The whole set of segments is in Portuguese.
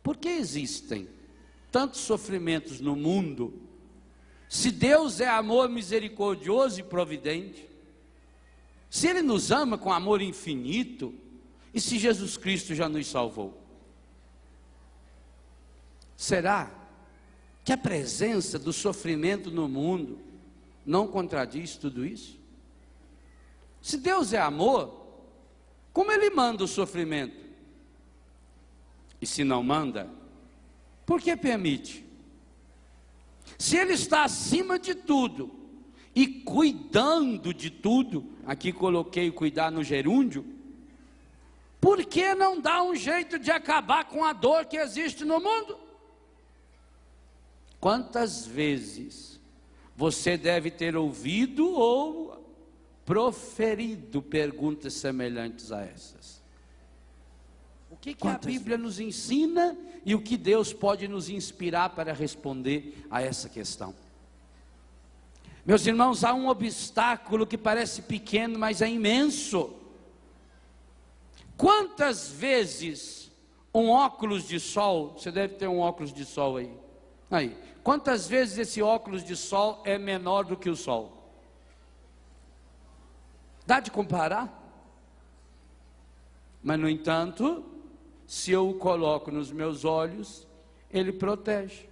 por que existem tantos sofrimentos no mundo, se Deus é amor misericordioso e providente, se Ele nos ama com amor infinito, e se Jesus Cristo já nos salvou? Será que a presença do sofrimento no mundo não contradiz tudo isso? Se Deus é amor, como Ele manda o sofrimento? E se não manda, por que permite? Se Ele está acima de tudo e cuidando de tudo, aqui coloquei cuidar no gerúndio, por que não dá um jeito de acabar com a dor que existe no mundo? Quantas vezes você deve ter ouvido ou proferido perguntas semelhantes a essas? O que a Bíblia nos ensina e o que Deus pode nos inspirar para responder a essa questão? Meus irmãos, há um obstáculo que parece pequeno, mas é imenso. Quantas vezes um óculos de sol, você deve ter um óculos de sol aí, quantas vezes esse óculos de sol é menor do que o sol? Dá de comparar? Mas no entanto, se eu o coloco nos meus olhos, ele protege.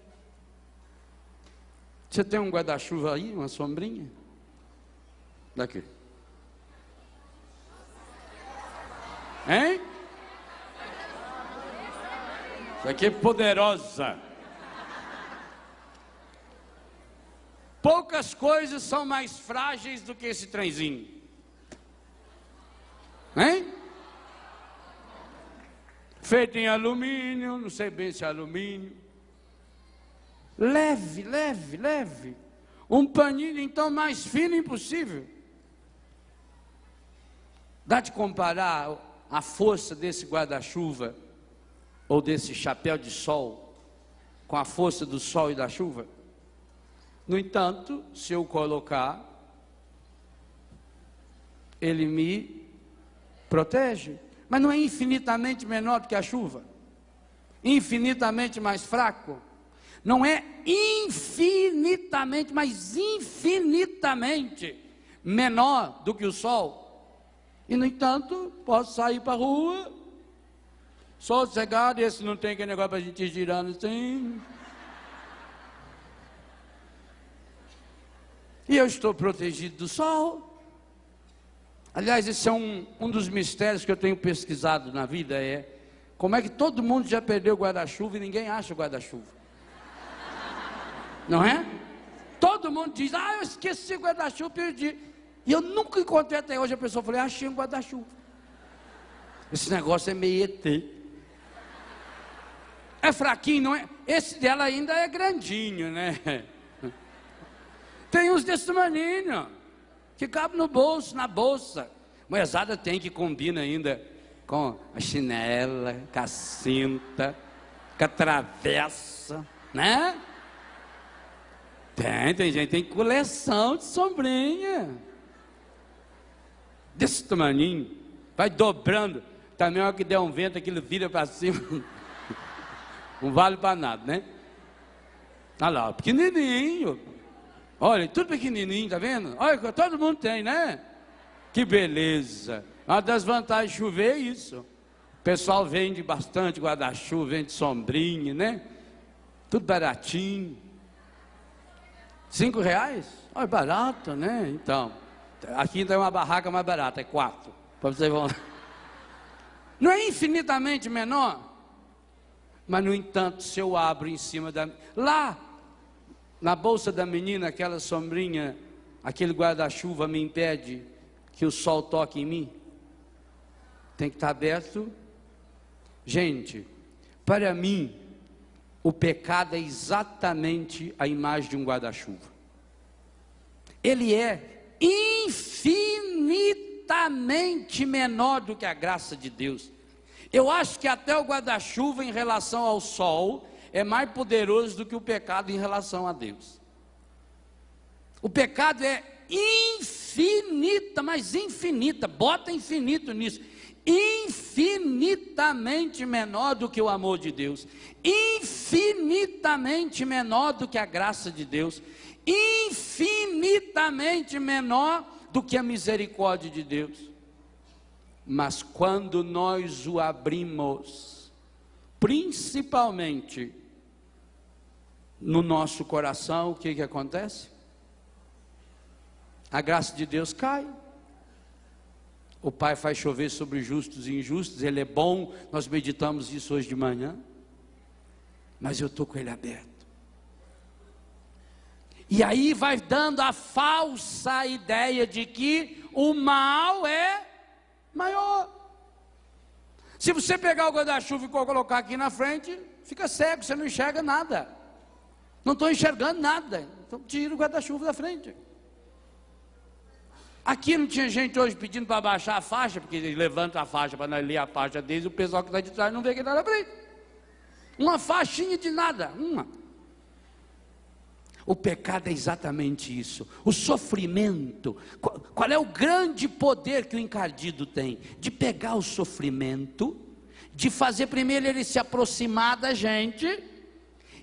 Você tem um guarda-chuva aí, uma sombrinha? Daqui. Hein? Isso aqui é poderosa. Poucas coisas são mais frágeis do que esse trenzinho. Hein? Feito em alumínio, não sei bem se é alumínio. Leve, leve, leve. Um paninho então mais fino impossível. Dá de comparar a força desse guarda-chuva ou desse chapéu de sol com a força do sol e da chuva? No entanto, se eu colocar, ele me protege. Mas não é infinitamente menor do que a chuva? Infinitamente mais fraco? Não é infinitamente, mas infinitamente menor do que o sol? E no entanto, posso sair para a rua, sossegado, esse não tem aquele negócio para a gente ir girando assim. E eu estou protegido do sol. Aliás, esse é um dos mistérios que eu tenho pesquisado na vida, é como é que todo mundo já perdeu o guarda-chuva e ninguém acha o guarda-chuva. Não é? Todo mundo diz, eu esqueci o guarda-chuva, perdi. E eu nunca encontrei até hoje a pessoa, falei, achei um guarda-chuva. Esse negócio é meio ET. É fraquinho, não é? Esse dela ainda é grandinho, né? Tem uns desse tamanho, que cabe no bolso, na bolsa. Moezada tem que combina ainda com a chinela, com a cinta, com a travessa, né? Tem gente, tem coleção de sombrinha. Desse tamanho, vai dobrando. Também é que der um vento, aquilo vira para cima. Não vale para nada, né? Olha lá, pequenininho. Olha, tudo pequenininho, tá vendo? Olha, todo mundo tem, né? Que beleza. Uma das vantagens de chover é isso. O pessoal vende bastante guarda-chuva, vende sombrinha, né? Tudo baratinho. R$5? Olha, barato, né? Então, aqui tem uma barraca mais barata, é 4. Para vocês vão. Não é infinitamente menor? Mas, no entanto, se eu abro em cima da... Lá, na bolsa da menina, aquela sombrinha, aquele guarda-chuva me impede que o sol toque em mim? Tem que estar aberto. Gente, para mim, o pecado é exatamente a imagem de um guarda-chuva. Ele é infinitamente menor do que a graça de Deus. Eu acho que até o guarda-chuva em relação ao sol é mais poderoso do que o pecado em relação a Deus. O pecado é infinita, mas infinita, bota infinito nisso, infinitamente menor do que o amor de Deus, infinitamente menor do que a graça de Deus, infinitamente menor do que a misericórdia de Deus. Mas quando nós o abrimos, principalmente no nosso coração, o que acontece? A graça de Deus cai. O Pai faz chover sobre justos e injustos, Ele é bom, nós meditamos isso hoje de manhã, mas eu estou com Ele aberto. E aí vai dando a falsa ideia de que o mal é maior. Se você pegar o guarda-chuva e colocar aqui na frente, fica cego, você não enxerga nada. Não estou enxergando nada, então tira o guarda-chuva da frente. Aqui não tinha gente hoje pedindo para baixar a faixa, porque eles levantam a faixa para nós ler a faixa deles, e o pessoal que está de trás não vê quem está na frente. Uma faixinha de nada, uma. O pecado é exatamente isso. O sofrimento. Qual é o grande poder que o encardido tem? De pegar o sofrimento, de fazer primeiro ele se aproximar da gente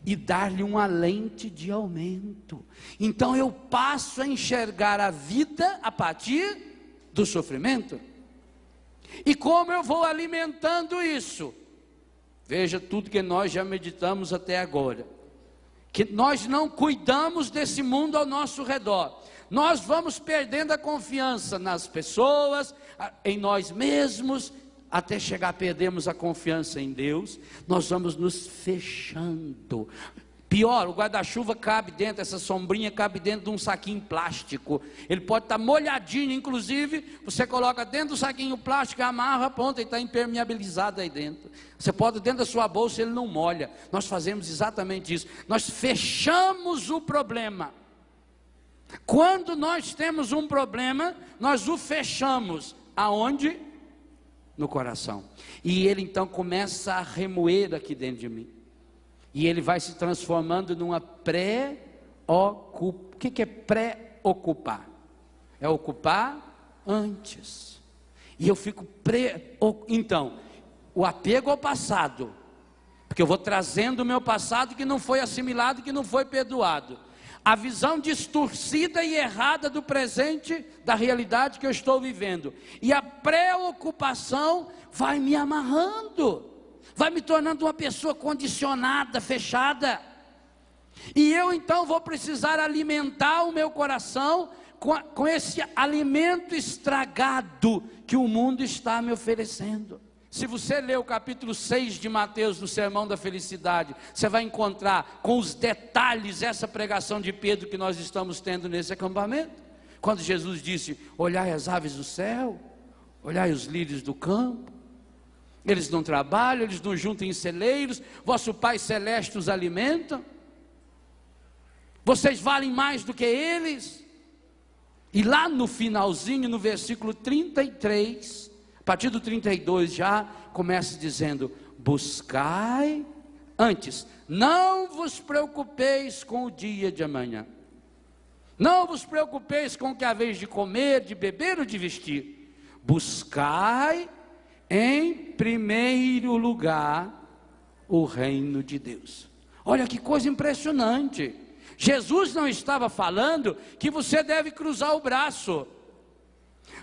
e dar-lhe uma lente de aumento. Então eu passo a enxergar a vida a partir do sofrimento. E como eu vou alimentando isso? Veja tudo que nós já meditamos até agora. Que nós não cuidamos desse mundo ao nosso redor. Nós vamos perdendo a confiança nas pessoas, em nós mesmos, até chegar a perdermos a confiança em Deus. Nós vamos nos fechando. Pior, o guarda-chuva cabe dentro, essa sombrinha cabe dentro de um saquinho plástico. Ele pode estar molhadinho, inclusive, você coloca dentro do saquinho plástico, amarra a ponta e está impermeabilizado aí dentro. Você pode dentro da sua bolsa, ele não molha. Nós fazemos exatamente isso. Nós fechamos o problema. Quando nós temos um problema, nós o fechamos. Aonde? No coração. E ele então começa a remoer aqui dentro de mim. E ele vai se transformando numa pré-ocupação. O que é pré-ocupar? É ocupar antes. E eu fico então, o apego ao passado, porque eu vou trazendo o meu passado que não foi assimilado, que não foi perdoado. A visão distorcida e errada do presente, da realidade que eu estou vivendo. E a preocupação vai me amarrando, vai me tornando uma pessoa condicionada, fechada. E eu então vou precisar alimentar o meu coração com esse alimento estragado que o mundo está me oferecendo. Se você ler o capítulo 6 de Mateus, no Sermão da Felicidade, você vai encontrar com os detalhes essa pregação de Pedro que nós estamos tendo nesse acampamento. Quando Jesus disse: olhai as aves do céu, olhai os lírios do campo, eles não trabalham, eles não juntam em celeiros, vosso Pai Celeste os alimenta, vocês valem mais do que eles. E lá no finalzinho, no versículo 33, a partir do 32 já começa dizendo: buscai antes, não vos preocupeis com o dia de amanhã, não vos preocupeis com o que haveis de comer, de beber ou de vestir. Buscai em primeiro lugar o reino de Deus. Olha que coisa impressionante. Jesus não estava falando que você deve cruzar o braço.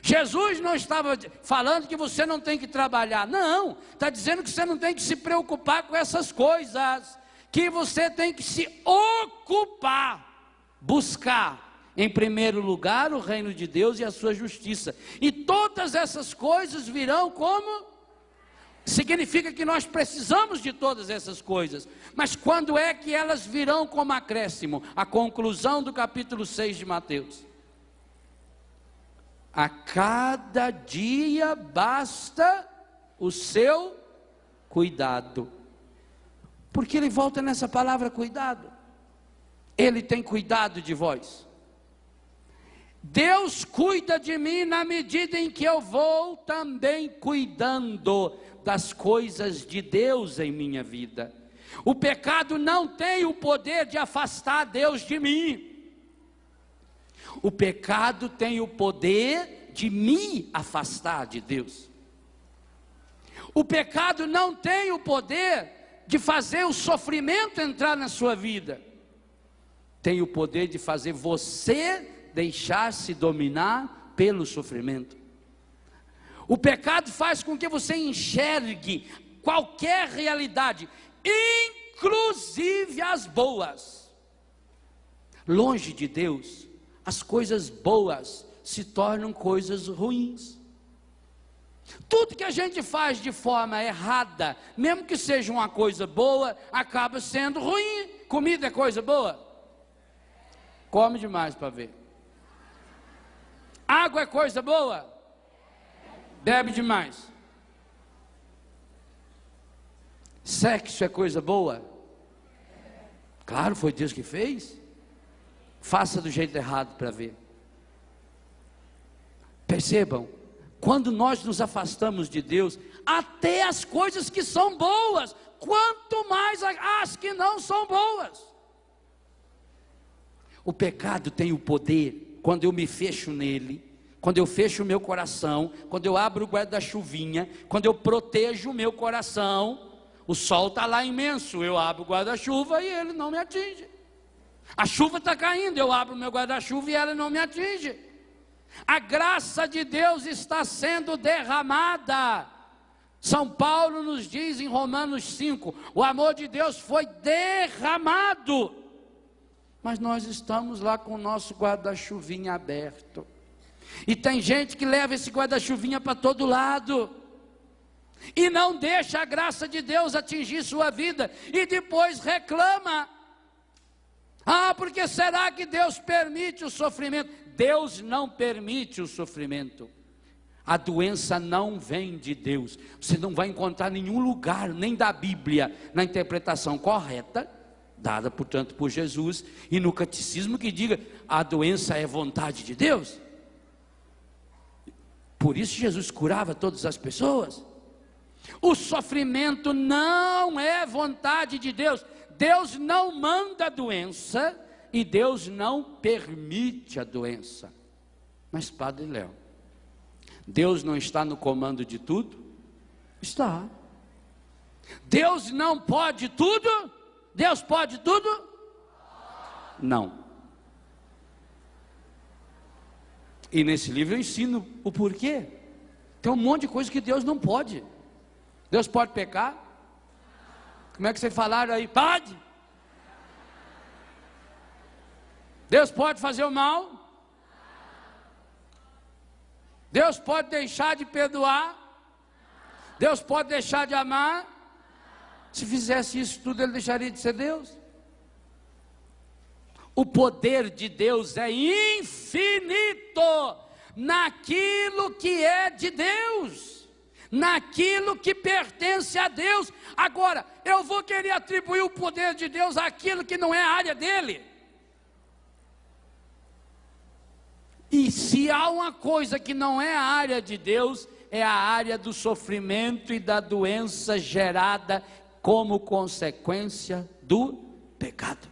Jesus não estava falando que você não tem que trabalhar. Não, está dizendo que você não tem que se preocupar com essas coisas, que você tem que se ocupar, buscar em primeiro lugar o reino de Deus e a sua justiça, e todas essas coisas virão como? Significa que nós precisamos de todas essas coisas, mas quando é que elas virão como acréscimo? A conclusão do capítulo 6 de Mateus: a cada dia basta o seu cuidado. Porque ele volta nessa palavra cuidado. Ele tem cuidado de vós. Deus cuida de mim na medida em que eu vou também cuidando das coisas de Deus em minha vida. O pecado não tem o poder de afastar Deus de mim. O pecado tem o poder de me afastar de Deus. O pecado não tem o poder de fazer o sofrimento entrar na sua vida. Tem o poder de fazer você deixar-se dominar pelo sofrimento. O pecado faz com que você enxergue qualquer realidade, inclusive as boas. Longe de Deus, as coisas boas se tornam coisas ruins. Tudo que a gente faz de forma errada, mesmo que seja uma coisa boa, acaba sendo ruim. Comida é coisa boa? Come demais para ver. Água é coisa boa? Bebe demais. Sexo é coisa boa? Claro, foi Deus que fez. Faça do jeito errado para ver. Percebam, quando nós nos afastamos de Deus, até as coisas que são boas, quanto mais as que não são boas. O pecado tem o poder, quando eu me fecho nele, quando eu fecho o meu coração, quando eu abro o guarda-chuvinha, quando eu protejo o meu coração. O sol está lá imenso, eu abro o guarda-chuva e ele não me atinge. A chuva está caindo, eu abro o meu guarda-chuva e ela não me atinge. A graça de Deus está sendo derramada. São Paulo nos diz em Romanos 5, o amor de Deus foi derramado. Mas nós estamos lá com o nosso guarda-chuvinha aberto. E tem gente que leva esse guarda-chuvinha para todo lado. E não deixa a graça de Deus atingir sua vida. E depois reclama. Ah, porque será que Deus permite o sofrimento? Deus não permite o sofrimento. A doença não vem de Deus. Você não vai encontrar nenhum lugar, nem da Bíblia, na interpretação correta, dada, portanto, por Jesus, e no catecismo que diga, a doença é vontade de Deus. Por isso Jesus curava todas as pessoas. O sofrimento não é vontade de Deus. Deus não manda a doença e Deus não permite a doença. Mas Padre Léo, Deus não está no comando de tudo? Está. Deus não pode tudo? Deus pode tudo? Não. E nesse livro eu ensino o porquê. Tem um monte de coisa que Deus não pode. Deus pode pecar? Como é que vocês falaram aí? Pode? Deus pode fazer o mal? Deus pode deixar de perdoar? Deus pode deixar de amar? Se fizesse isso tudo, ele deixaria de ser Deus? O poder de Deus é infinito naquilo que é de Deus, naquilo que pertence a Deus. Agora, eu vou querer atribuir o poder de Deus àquilo que não é a área dele. E se há uma coisa que não é a área de Deus, é a área do sofrimento e da doença gerada como consequência do pecado.